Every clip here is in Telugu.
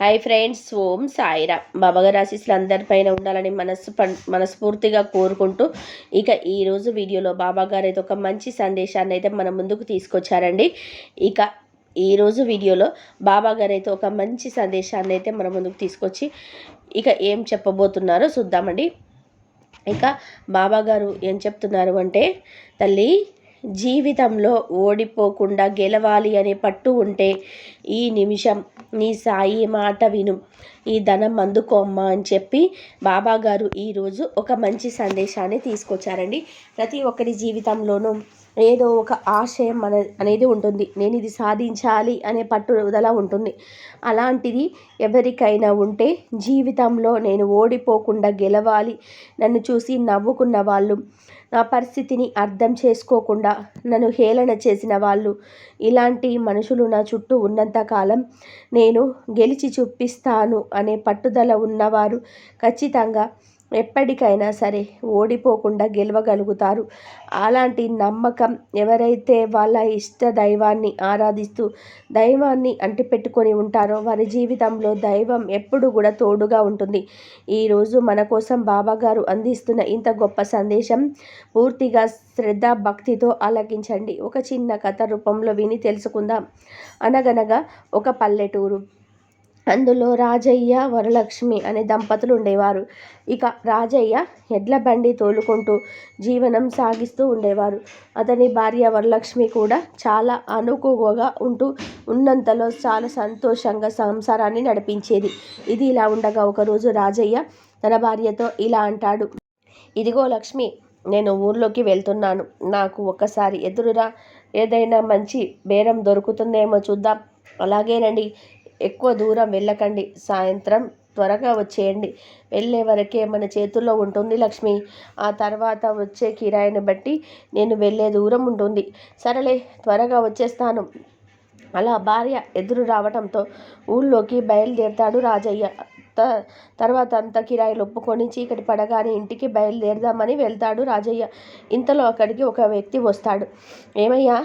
హాయ్ ఫ్రెండ్స్, ఓం సాయిరామ్. బాబాగారి ఆశీస్సులు అందరిపైన ఉండాలని మనస్ఫూర్తిగా కోరుకుంటూ ఇక ఈరోజు వీడియోలో బాబాగారు అయితే ఒక మంచి సందేశాన్ని అయితే మన ముందుకు తీసుకొచ్చారండి. ఇక ఈరోజు వీడియోలో బాబాగారు అయితే ఒక మంచి సందేశాన్ని అయితే మన ముందుకు తీసుకొచ్చి ఇక ఏం చెప్పబోతున్నారో చూద్దామండి. ఇక బాబాగారు ఏం చెప్తున్నారు అంటే, తల్లి, జీవితంలో ఓడిపోకుండా గెలవాలి అనే పట్టు ఉంటే ఈ నిమిషం నీ సాయి మాట విను, ఈ ధనం అందుకోమ్మా అని చెప్పి బాబాగారు ఈరోజు ఒక మంచి సందేశాన్ని తీసుకొచ్చారండి. ప్రతి ఒక్కరి జీవితంలోనూ ఏదో ఒక ఆశయం అనేది ఉంటుంది. నేను ఇది సాధించాలి అనే పట్టుదల ఉంటుంది. అలాంటిది ఎవరికైనా ఉంటే జీవితంలో నేను ఓడిపోకుండా గెలవాలి, నన్ను చూసి నవ్వుకున్న వాళ్ళు, నా పరిస్థితిని అర్థం చేసుకోకుండా నన్ను హేళన చేసిన వాళ్ళు, ఇలాంటి మనుషులు నా చుట్టూ ఉన్నంతకాలం నేను గెలిచి చూపిస్తాను అనే పట్టుదల ఉన్నవారు ఖచ్చితంగా ఎప్పటికైనా సరే ఓడిపోకుండా గెలవగలుగుతారు. అలాంటి నమ్మకం ఎవరైతే వాళ్ళ ఇష్ట దైవాన్ని ఆరాధిస్తూ దైవాన్ని అంటిపెట్టుకొని ఉంటారో వారి జీవితంలో దైవం ఎప్పుడు కూడా తోడుగా ఉంటుంది. ఈరోజు మన కోసం బాబాగారు అందిస్తున్న ఇంత గొప్ప సందేశం పూర్తిగా శ్రద్ధ భక్తితో ఆలకించండి. ఒక చిన్న కథ రూపంలో విని తెలుసుకుందాం. అనగనగా ఒక పల్లెటూరు. అందులో రాజయ్య, వరలక్ష్మి అనే దంపతులు ఉండేవారు. ఇక రాజయ్య ఎడ్ల బండి తోలుకుంటూ జీవనం సాగిస్తూ ఉండేవారు. అతని భార్య వరలక్ష్మి కూడా చాలా అనుకువగా ఉంటూ ఉన్నంతలో చాలా సంతోషంగా సంసారాన్ని నడిపించేది. ఇది ఇలా ఉండగా ఒకరోజు రాజయ్య తన భార్యతో ఇలా అంటాడు, ఇదిగో లక్ష్మి, నేను ఊర్లోకి వెళ్తున్నాను. నాకు ఒక్కసారి ఎదురురా, ఏదైనా మంచి బేరం దొరుకుతుందేమో చూద్దాం. అలాగేనండి, ఎక్కువ దూరం వెళ్ళకండి, సాయంత్రం త్వరగా వచ్చేయండి. వెళ్ళే వరకే మన చేతుల్లో ఉంటుంది లక్ష్మి, ఆ తర్వాత వచ్చే కిరాయిని బట్టి నేను వెళ్ళే దూరం ఉంటుంది. సరేలే, త్వరగా వచ్చేస్తాను. అలా భార్య ఎదురు రావడంతో ఊళ్ళోకి బయలుదేరతాడు రాజయ్య. తర్వాత అంతా కిరాయిలు ఒప్పుకొని చీకటి పడగానే ఇంటికి బయలుదేరదామని వెళ్తాడు రాజయ్య. ఇంతలో అక్కడికి ఒక వ్యక్తి వస్తాడు. ఏమయ్యా,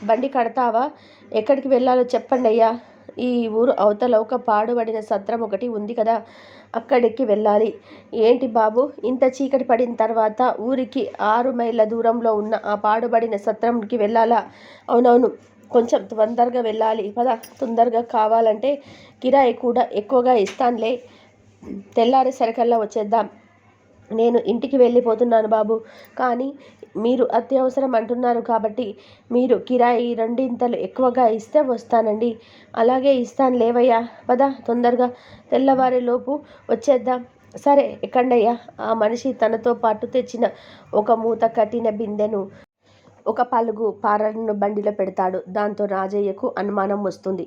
బండి కడతావా? ఎక్కడికి వెళ్ళాలో చెప్పండి అయ్యా. ఈ ఊరు అవతల ఒక పాడుబడిన సత్రం ఒకటి ఉంది కదా, అక్కడికి వెళ్ళాలి. ఏంటి బాబు, ఇంత చీకటి పడిన తర్వాత ఊరికి 6 మైళ్ళ దూరంలో ఉన్న ఆ పాడుబడిన సత్రంకి వెళ్ళాలా? అవునవును, కొంచెం తొందరగా వెళ్ళాలి. పద, తొందరగా కావాలంటే కిరాయి కూడా ఎక్కువగా ఇస్తానులే. తెల్లారేసరికల్లా వచ్చేద్దాం. నేను ఇంటికి వెళ్ళిపోతున్నాను బాబు, కానీ మీరు అత్యవసరం అంటున్నారు కాబట్టి మీరు కిరాయి రెండింతలు ఎక్కువగా ఇస్తే వస్తానండి. అలాగే ఇస్తాను లేవయ్యా, పద తొందరగా, తెల్లవారేలోపు వచ్చేద్దాం. సరే ఎక్కండయ్యా. ఆ మనిషి తనతో పాటు తెచ్చిన ఒక మూత కట్టిన బిందెను, ఒక పలుగు పారలను బండిలో పెడతాడు. దాంతో రాజయ్యకు అనుమానం వస్తుంది.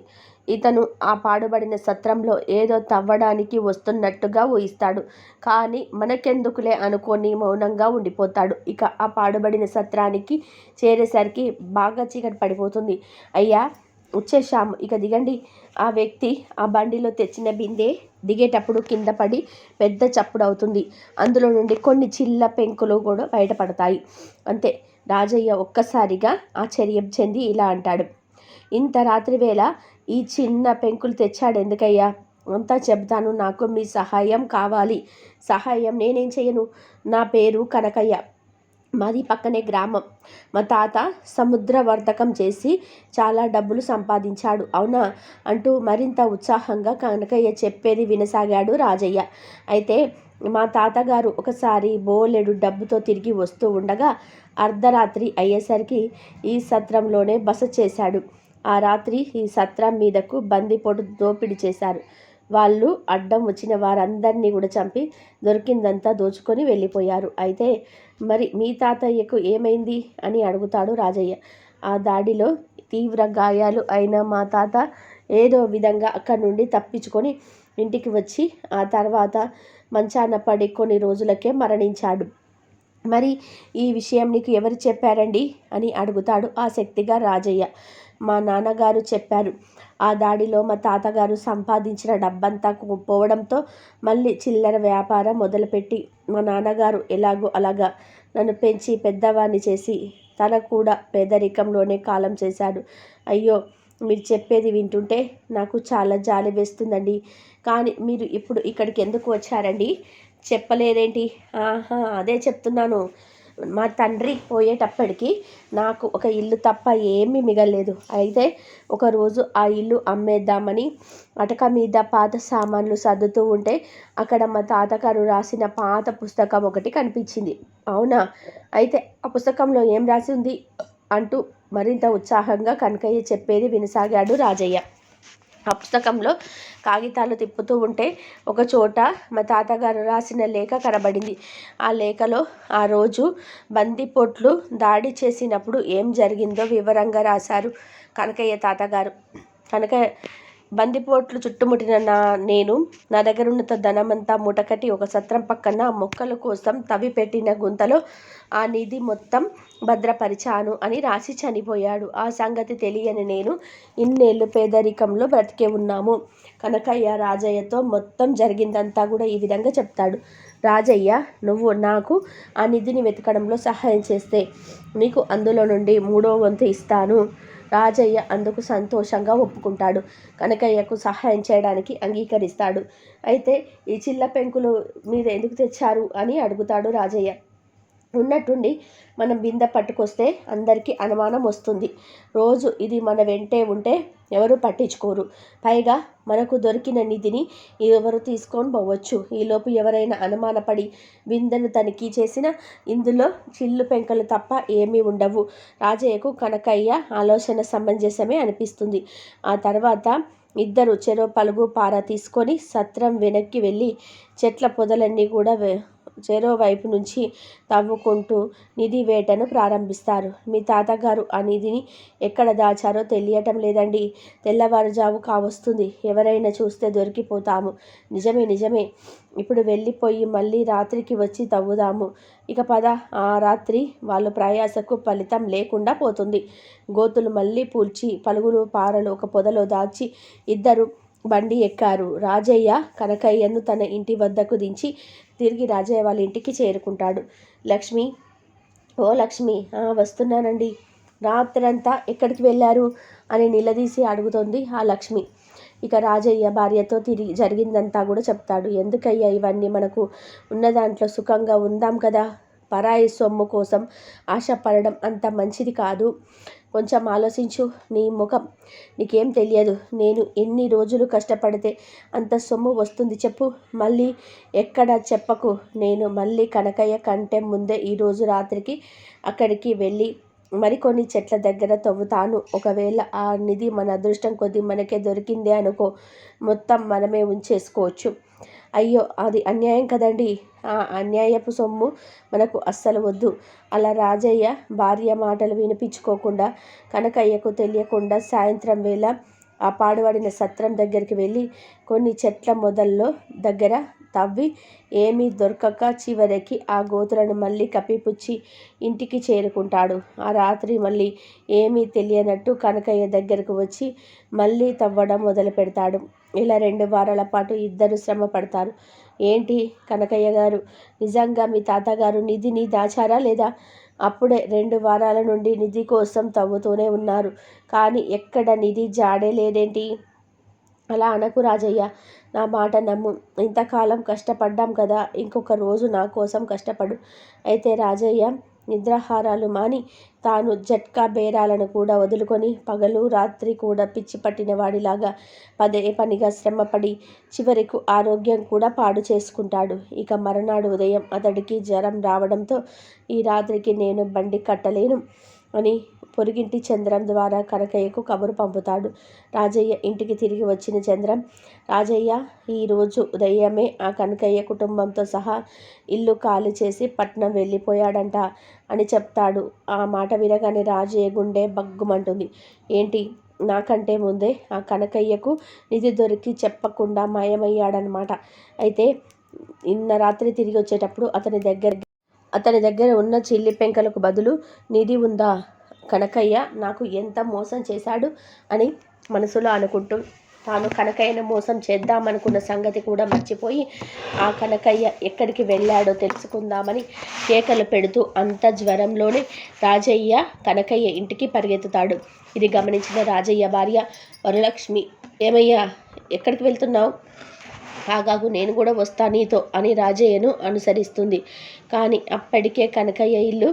ఇతను ఆ పాడుబడిన సత్రంలో ఏదో తవ్వడానికి వస్తున్నట్టుగా ఊహిస్తాడు. కానీ మనకెందుకులే అనుకొని మౌనంగా ఉండిపోతాడు. ఇక ఆ పాడుబడిన సత్రానికి చేరేసరికి బాగా చీకటి పడిపోతుంది. అయ్యా, వచ్చేశాము, ఇక దిగండి. ఆ వ్యక్తి ఆ బండిలో తెచ్చిన బిందె దిగేటప్పుడు కింద పడి పెద్ద చప్పుడు అవుతుంది. అందులో నుండి కొన్ని చిల్ల పెంకులు కూడా బయటపడతాయి. అంతే, రాజయ్య ఒక్కసారిగా ఆశ్చర్యం చెంది ఇలా అంటాడు, ఇంత రాత్రి వేళ ఈ చిన్న పెంకులు తెచ్చాడు ఎందుకయ్యా? అంతా చెబుతాను, నాకు మీ సహాయం కావాలి. సహాయం నేనేం చేయను? నా పేరు కనకయ్య, మాది పక్కనే గ్రామం. మా తాత సముద్ర వర్తకం చేసి చాలా డబ్బులు సంపాదించాడు. అవునా? అంటూ మరింత ఉత్సాహంగా కనకయ్య చెప్పేది వినసాగాడు రాజయ్య. అయితే మా తాతగారు ఒకసారి బోలెడు డబ్బుతో తిరిగి వస్తూ ఉండగా అర్ధరాత్రి అయ్యేసరికి ఈ సత్రంలోనే బస చేశాడు. ఆ రాత్రి ఈ సత్రం మీదకు బందిపోటు దోపిడీ చేశారు. వాళ్ళు అడ్డం వచ్చిన వారందరినీ కూడా చంపి దొరికిందంతా దోచుకొని వెళ్ళిపోయారు. అయితే మరి మీ తాతయ్యకు ఏమైంది అని అడుగుతాడు రాజయ్య. ఆ దాడిలో తీవ్ర గాయాలు అయిన మా తాత ఏదో విధంగా అక్కడి నుండి తప్పించుకొని ఇంటికి వచ్చి ఆ తర్వాత మంచాన పడి కొన్ని రోజులకే మరణించాడు. మరి ఈ విషయం నీకు ఎవరు చెప్పారండి అని అడుగుతాడు ఆసక్తిగా రాజయ్య. మా నాన్నగారు చెప్పారు. ఆ దాడిలో మా తాతగారు సంపాదించిన డబ్బంతా పోవడంతో మళ్ళీ చిల్లర వ్యాపారం మొదలుపెట్టి మా నాన్నగారు ఎలాగో అలాగా నన్ను పెంచి పెద్దవాడిని చేసి తన కూడా పేదరికంలోనే కాలం చేశాడు. అయ్యో, మీరు చెప్పేది వింటుంటే నాకు చాలా జాలి వేస్తుందండి. కానీ మీరు ఇప్పుడు ఇక్కడికి ఎందుకు వచ్చారండి? చెప్పలేదేంటి? ఆహా! అదే చెప్తున్నాను. మా తండ్రి పోయేటప్పటికి నాకు ఒక ఇల్లు తప్ప ఏమీ మిగల్లేదు. అయితే ఒకరోజు ఆ ఇల్లు అమ్మేద్దామని అటక మీద పాత సామాన్లు సర్దుతూ ఉంటే అక్కడ మా తాతగారు రాసిన పాత పుస్తకం ఒకటి కనిపించింది. అవునా? అయితే ఆ పుస్తకంలో ఏం రాసి ఉంది అంటూ మరింత ఉత్సాహంగా కనకయ్య చెప్పేది వినసాగాడు రాజయ్య. ఆ పుస్తకంలో కాగితాలు తిప్పుతూ ఉంటే ఒక చోట మా తాతగారు రాసిన లేఖ కనబడింది. ఆ లేఖలో ఆ రోజు బందిపోట్లు దాడి చేసినప్పుడు ఏం జరిగిందో వివరంగా రాశారు కనకయ్య తాతగారు. కనకయ్య బందిపోట్లు చుట్టుముట్టిన నేను నా దగ్గర ఉన్న ధనమంతా మూటకట్టి ఒక సత్రం పక్కన మొక్కల కోసం తవ్విపెట్టిన గుంతలో ఆ నిధి మొత్తం భద్రపరిచాను అని రాసి చనిపోయాడు. ఆ సంగతి తెలియని నేను ఇన్నేళ్ళు పేదరికంలో బ్రతికే ఉన్నాము. కనకయ్య రాజయ్యతో మొత్తం జరిగిందంతా కూడా ఈ విధంగా చెప్తాడు. రాజయ్య, నువ్వు నాకు ఆ నిధిని వెతకడంలో సహాయం చేస్తే నీకు అందులో నుండి 3వ వంతు ఇస్తాను. రాజయ్య అందుకు సంతోషంగా ఒప్పుకుంటాడు. కనకయ్యకు సహాయం చేయడానికి అంగీకరిస్తాడు. అయితే ఈ చిల్ల పెంకులు మీరు ఎందుకు తెచ్చారు అని అడుగుతాడు రాజయ్య. ఉన్నట్టుండి మనం బిందె పట్టుకొస్తే అందరికీ అనుమానం వస్తుంది. రోజు ఇది మన వెంటే ఉంటే ఎవరు పట్టించుకోరు. పైగా మనకు దొరికిన నిధిని ఎవరు తీసుకొని పోవచ్చు. ఈలోపు ఎవరైనా అనుమానపడి బిందెను తనిఖీ చేసినా ఇందులో చిల్లు పెంకలు తప్ప ఏమీ ఉండవు. రాజయ్యకు కనకయ్య ఆలోచన సమంజసమే అనిపిస్తుంది. ఆ తర్వాత ఇద్దరు చెరో పలుగు పార తీసుకొని సత్రం వెనక్కి వెళ్ళి చెట్ల పొదలన్నీ కూడా చెరో వైపు నుంచి తవ్వుకుంటూ నిధి వేటను ప్రారంభిస్తారు. మీ తాతగారు ఆ నిధిని ఎక్కడ దాచారో తెలియటం లేదండి. తెల్లవారుజాము కావస్తుంది. ఎవరైనా చూస్తే దొరికిపోతాము. నిజమే. ఇప్పుడు వెళ్ళిపోయి మళ్ళీ రాత్రికి వచ్చి తవ్వుదాము. ఇక పద. ఆ రాత్రి వాళ్ళ ప్రయాసకు ఫలితం లేకుండా పోతుంది. గోతులు మళ్ళీ పూడ్చి పలుగులు పారలు ఒక పొదలో దాచి ఇద్దరు బండి ఎక్కారు. రాజయ్య కనకయ్యను తన ఇంటి వద్దకు దించి తిరిగి రాజయ్య వాళ్ళ ఇంటికి చేరుకుంటాడు. లక్ష్మి, ఓ లక్ష్మి, వస్తున్నానండి. రాత్రంతా ఎక్కడికి వెళ్ళారు అని నిలదీసి అడుగుతోంది ఆ లక్ష్మి. ఇక రాజయ్య భార్యతో తిరిగి జరిగిందంతా కూడా చెప్తాడు. ఎందుకయ్యా ఇవన్నీ? మనకు ఉన్న దాంట్లో సుఖంగా ఉందాం కదా. పరాయి సొమ్ము కోసం ఆశపడడం అంత మంచిది కాదు. కొంచెం ఆలోచించు. నీ ముఖం నీకేం తెలియదు. నేను ఎన్ని రోజులు కష్టపడితే అంత సొమ్ము వస్తుంది చెప్పు. మళ్ళీ ఎక్కడ చెప్పకు. నేను మళ్ళీ కనకయ్య కంటే ముందే ఈరోజు రాత్రికి అక్కడికి వెళ్ళి మరికొన్ని చెట్ల దగ్గర తవ్వుతాను. ఒకవేళ ఆ నిధి మన అదృష్టం కొద్దీ మనకే దొరికిందే అనుకో, మొత్తం మనమే ఉంచేసుకోవచ్చు. అయ్యో, అది అన్యాయం కదండి. ఆ అన్యాయపు సొమ్ము మనకు అస్సలు వద్దు. అలా రాజయ్య భార్య మాటలు వినిపించుకోకుండా కనకయ్యకు తెలియకుండా సాయంత్రం వేళ ఆ పాడుపడిన సత్రం దగ్గరికి వెళ్ళి కొన్ని చెట్ల మొదల్లో దగ్గర తవ్వి ఏమీ దొరకక చివరికి ఆ గోతులను మళ్ళీ కప్పిపుచ్చి ఇంటికి చేరుకుంటాడు. ఆ రాత్రి మళ్ళీ ఏమీ తెలియనట్టు కనకయ్య దగ్గరకు వచ్చి మళ్ళీ తవ్వడం మొదలు పెడతాడు. ఇలా 2 వారాల పాటు ఇద్దరు శ్రమ పడతారు. ఏంటి కనకయ్య గారు, నిజంగా మీ తాతగారు నిధిని దాచారా లేదా? అప్పుడే 2 వారాల నుండి నిధి కోసం తవ్వుతూనే ఉన్నారు. కానీ ఎక్కడ నిధి జాడే లేదేంటి? అలా అనకు రాజయ్య, నా మాట నమ్ము. ఇంతకాలం కష్టపడ్డాం కదా, ఇంకొక రోజు నా కోసం కష్టపడు. అయితే రాజయ్య నిద్రాహారాలు మాని తాను జట్కా బేరాలను కూడా వదులుకొని పగలు రాత్రి కూడా పిచ్చి పట్టిన వాడిలాగా పదే పనిగా శ్రమపడి చివరకు ఆరోగ్యం కూడా పాడు చేసుకుంటాడు. ఇక మరునాడు ఉదయం అతడికి జ్వరం రావడంతో ఈ రాత్రికి నేను బండి కట్టలేను అని పొరుగింటి చంద్రం ద్వారా కనకయ్యకు కబురు పంపుతాడు. రాజయ్య ఇంటికి తిరిగి వచ్చిన చంద్రం, రాజయ్య ఈరోజు ఉదయమే ఆ కనకయ్య కుటుంబంతో సహా ఇల్లు ఖాళీ చేసి పట్నం వెళ్ళిపోయాడంట అని చెప్తాడు. ఆ మాట వినగానే రాజయ్య గుండె బగ్గుమంటుంది. ఏంటి, నాకంటే ముందే ఆ కనకయ్యకు నిధి దొరికి చెప్పకుండా మాయమయ్యాడనమాట. అయితే నిన్న రాత్రి తిరిగి వచ్చేటప్పుడు అతని దగ్గర ఉన్న చిల్లి పెంకలకు బదులు నిధి ఉందా? కనకయ్య నాకు ఎంత మోసం చేశాడు అని మనసులో అనుకుంటూ తాను కనకయ్యను మోసం చేద్దామనుకున్న సంగతి కూడా మర్చిపోయి ఆ కనకయ్య ఎక్కడికి వెళ్ళాడో తెలుసుకుందామని కేకలు పెడుతూ అంత జ్వరంలోనే రాజయ్య కనకయ్య ఇంటికి పరిగెత్తుతాడు. ఇది గమనించిన రాజయ్య భార్య వరలక్ష్మి, ఏమయ్యా ఎక్కడికి వెళ్తున్నావు? ఆగాగు, నేను కూడా వస్తా నీతో అని రాజయ్యను అనుసరిస్తుంది. కానీ అప్పటికే కనకయ్య ఇల్లు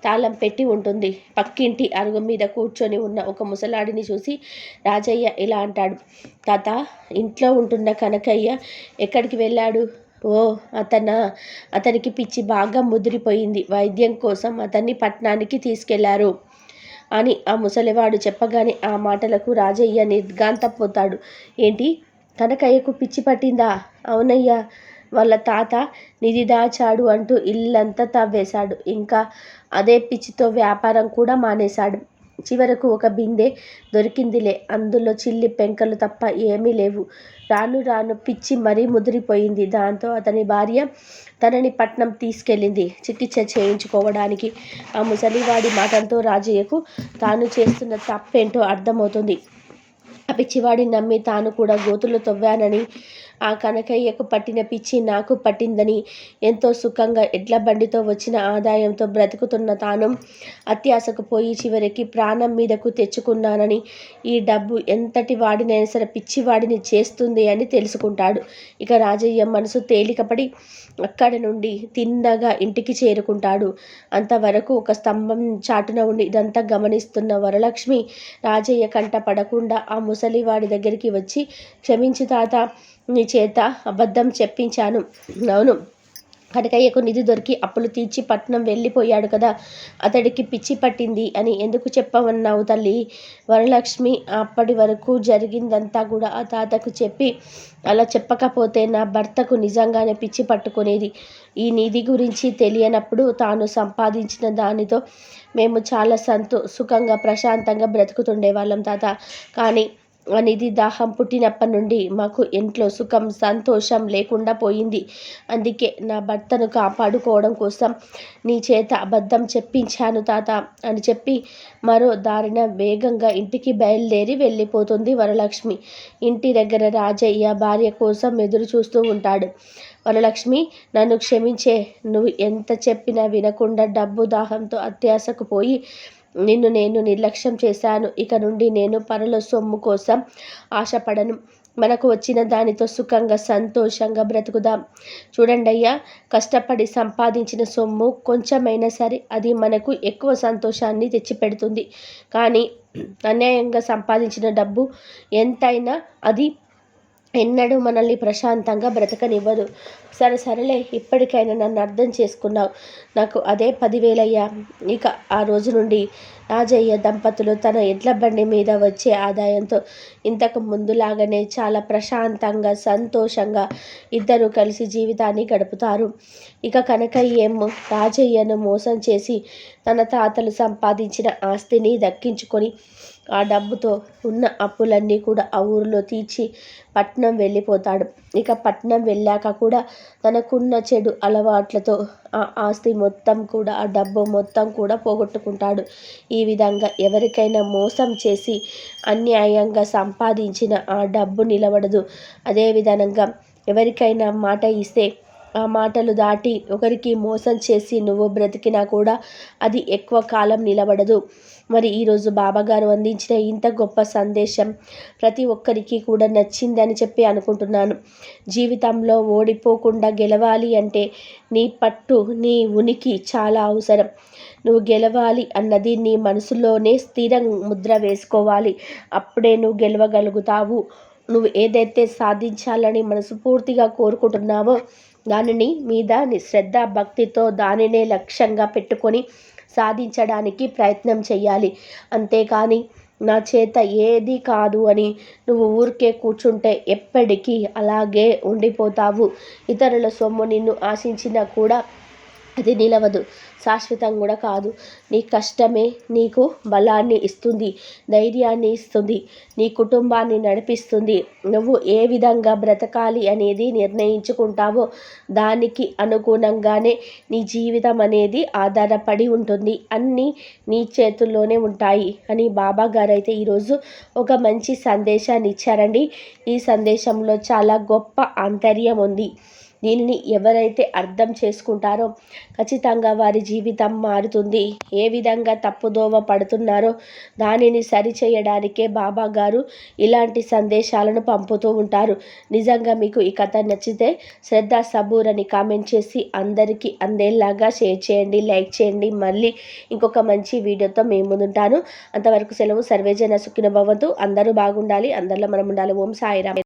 తాళం పెట్టి ఉంటుంది. పక్కింటి అరుగు మీద కూర్చొని ఉన్న ఒక ముసలాడిని చూసి రాజయ్య ఇలా అంటాడు, తాత, ఇంట్లో ఉంటున్న కనకయ్య ఎక్కడికి వెళ్ళాడు? ఓ, అతనికి పిచ్చి బాగా ముదిరిపోయింది. వైద్యం కోసం అతన్ని పట్నానికి తీసుకెళ్లారు అని ఆ ముసలివాడు చెప్పగానే ఆ మాటలకు రాజయ్య నిర్ఘాంతపోతాడు. ఏంటి, కనకయ్యకు పిచ్చి పట్టిందా? అవునయ్యా, వాళ్ళ తాత నిధి దాచాడు అంటూ ఇల్లంతా తవ్వేశాడు. ఇంకా అదే పిచ్చితో వ్యాపారం కూడా మానేశాడు. చివరకు ఒక బిందె దొరికిందిలే, అందులో చిల్లి పెంకలు తప్ప ఏమీ లేవు. రాను రాను పిచ్చి మరీ ముదిరిపోయింది. దాంతో అతని భార్య తనని పట్నం తీసుకెళ్ళింది చికిత్స చేయించుకోవడానికి. ఆ ముసలివాడి మాటలతో రాజయ్యకు తాను చేస్తున్న తప్పేంటో అర్థమవుతుంది. ఆ పిచ్చివాడిని నమ్మి తాను కూడా గోతులు తవ్వానని, ఆ కనకయ్యకు పట్టిన పిచ్చి నాకు పట్టిందని, ఎంతో సుఖంగా ఎడ్ల బండితో వచ్చిన ఆదాయంతో బ్రతుకుతున్న తాను అత్యాశకు పోయి చివరికి ప్రాణం మీదకు తెచ్చుకున్నానని, ఈ డబ్బు ఎంతటి వాడినైనా సరే పిచ్చివాడిని చేస్తుంది అని తెలుసుకుంటాడు. ఇక రాజయ్య మనసు తేలికపడి అక్కడి నుండి తిన్నగా ఇంటికి చేరుకుంటాడు. అంతవరకు ఒక స్తంభం చాటున ఉండి ఇదంతా గమనిస్తున్న వరలక్ష్మి రాజయ్య కంట పడకుండా ఆ ముసలివాడి దగ్గరికి వచ్చి, క్షమించు తాత, నీ చేత అబద్ధం చెప్పించాను. అవును, కనకయ్యకు నిధి దొరికి అప్పులు తీర్చి పట్నం వెళ్ళిపోయాడు కదా, అతడికి పిచ్చి పట్టింది అని ఎందుకు చెప్పమన్నావు తల్లి? వరలక్ష్మి అప్పటి వరకు జరిగిందంతా కూడా ఆ తాతకు చెప్పి, అలా చెప్పకపోతే నా భర్తకు నిజంగానే పిచ్చి పట్టుకునేది. ఈ నిధి గురించి తెలియనప్పుడు తాను సంపాదించిన దానితో మేము చాలా సుఖంగా ప్రశాంతంగా బ్రతుకుతుండేవాళ్ళం తాత. కానీ ఆ నిధి దాహం పుట్టినప్పటి నుండి మాకు ఇంట్లో సుఖం సంతోషం లేకుండా పోయింది. అందుకే నా భర్తను కాపాడుకోవడం కోసం నీ చేత అబద్ధం చెప్పించాను తాత అని చెప్పి మరో దారిన వేగంగా ఇంటికి బయలుదేరి వెళ్ళిపోతుంది వరలక్ష్మి. ఇంటి దగ్గర రాజయ్య భార్య కోసం ఎదురు చూస్తూ ఉంటాడు. వరలక్ష్మి, నన్ను క్షమించే, నువ్వు ఎంత చెప్పినా వినకుండా డబ్బు దాహంతో అత్యాశకు పోయి నిన్ను నేను నిర్లక్ష్యం చేశాను. ఇక నుండి నేను పరుల సొమ్ము కోసం ఆశపడను. మనకు వచ్చిన దానితో సుఖంగా సంతోషంగా బ్రతుకుదాం. చూడండి అయ్యా, కష్టపడి సంపాదించిన సొమ్ము కొంచెమైనా సరే అది మనకు ఎక్కువ సంతోషాన్ని తెచ్చిపెడుతుంది. కానీ అన్యాయంగా సంపాదించిన డబ్బు ఎంతైనా అది ఎన్నడూ మనల్ని ప్రశాంతంగా బ్రతకనివ్వదు. సరేలే, ఇప్పటికైనా నన్ను అర్థం చేసుకున్నావు. నాకు అదే 10,000 అయ్యా. ఇక ఆ రోజు నుండి రాజయ్య దంపతులు తన ఎడ్ల బండి మీద వచ్చే ఆదాయంతో ఇంతకు ముందులాగానే చాలా ప్రశాంతంగా సంతోషంగా ఇద్దరు కలిసి జీవితాన్ని గడుపుతారు. ఇక కనకయ్యేమో రాజయ్యను మోసం చేసి తన తాతలు సంపాదించిన ఆస్తిని దక్కించుకొని ఆ డబ్బుతో ఉన్న అప్పులన్నీ కూడా ఆ ఊరిలో తీర్చి పట్నం వెళ్ళిపోతాడు. ఇక పట్నం వెళ్ళాక కూడా తనకున్న చెడు అలవాట్లతో ఆ ఆస్తి మొత్తం కూడా ఆ డబ్బు మొత్తం కూడా పోగొట్టుకుంటాడు. ఈ విధంగా ఎవరికైనా మోసం చేసి అన్యాయంగా సంపాదించిన ఆ డబ్బు నిలబడదు. అదేవిధంగా ఎవరికైనా మాట ఇస్తే ఆ మాటలు దాటి ఒకరికి మోసం చేసి నువ్వు బ్రతికినా కూడా అది ఎక్కువ కాలం నిలబడదు. మరి ఈరోజు బాబాగారు అందించిన ఇంత గొప్ప సందేశం ప్రతి ఒక్కరికి కూడా నచ్చిందని చెప్పి అనుకుంటున్నాను. జీవితంలో ఓడిపోకుండా గెలవాలి అంటే నీ పట్టు, నీ ఉనికి చాలా అవసరం. నువ్వు గెలవాలి అన్నది నీ మనసులోనే స్థిర ముద్ర వేసుకోవాలి. అప్పుడే నువ్వు గెలవగలుగుతావు. నువ్వు ఏదైతే సాధించాలని మనస్ఫూర్తిగా కోరుకుంటున్నావో దానిని మీద నీ శ్రద్ధ భక్తితో దానినే లక్ష్యంగా పెట్టుకొని సాధించడానికి ప్రయత్నం చేయాలి. అంతేకాని నా చేత ఏది కాదు అని నువ్వు ఊరికే కూర్చుంటే ఎప్పటికీ అలాగే ఉండిపోతావు. ఇతరుల సొమ్ము నిన్ను ఆశించినా కూడా అది నిలవదు, శాశ్వతం కూడా కాదు. నీ కష్టమే నీకు బలాన్ని ఇస్తుంది, ధైర్యాన్ని ఇస్తుంది, నీ కుటుంబాన్ని నడిపిస్తుంది. నువ్వు ఏ విధంగా బ్రతకాలి అనేది నిర్ణయించుకుంటావో దానికి అనుగుణంగానే నీ జీవితం అనేది ఆధారపడి ఉంటుంది. అన్నీ నీ చేతుల్లోనే ఉంటాయి అని బాబా గారు అయితే ఈరోజు ఒక మంచి సందేశాన్ని ఇచ్చారండి. ఈ సందేశంలో చాలా గొప్ప ఆంతర్యం ఉంది. దీనిని ఎవరైతే అర్థం చేసుకుంటారో ఖచ్చితంగా వారి జీవితం మారుతుంది. ఏ విధంగా తప్పుదోవ పడుతున్నారో దానిని సరిచేయడానికే బాబా గారు ఇలాంటి సందేశాలను పంపుతూ ఉంటారు. నిజంగా మీకు ఈ కథ నచ్చితే శ్రద్ధ సబూర్ అని కామెంట్ చేసి అందరికీ అందేలాగా షేర్ చేయండి, లైక్ చేయండి. మళ్ళీ ఇంకొక మంచి వీడియోతో మేము ముందుంటాను. అంతవరకు సెలవు. సర్వేజన సుఖినో భవంతు. అందరూ బాగుండాలి, అందరిలో మనం ఉండాలి. ఓం సాయిరామ్.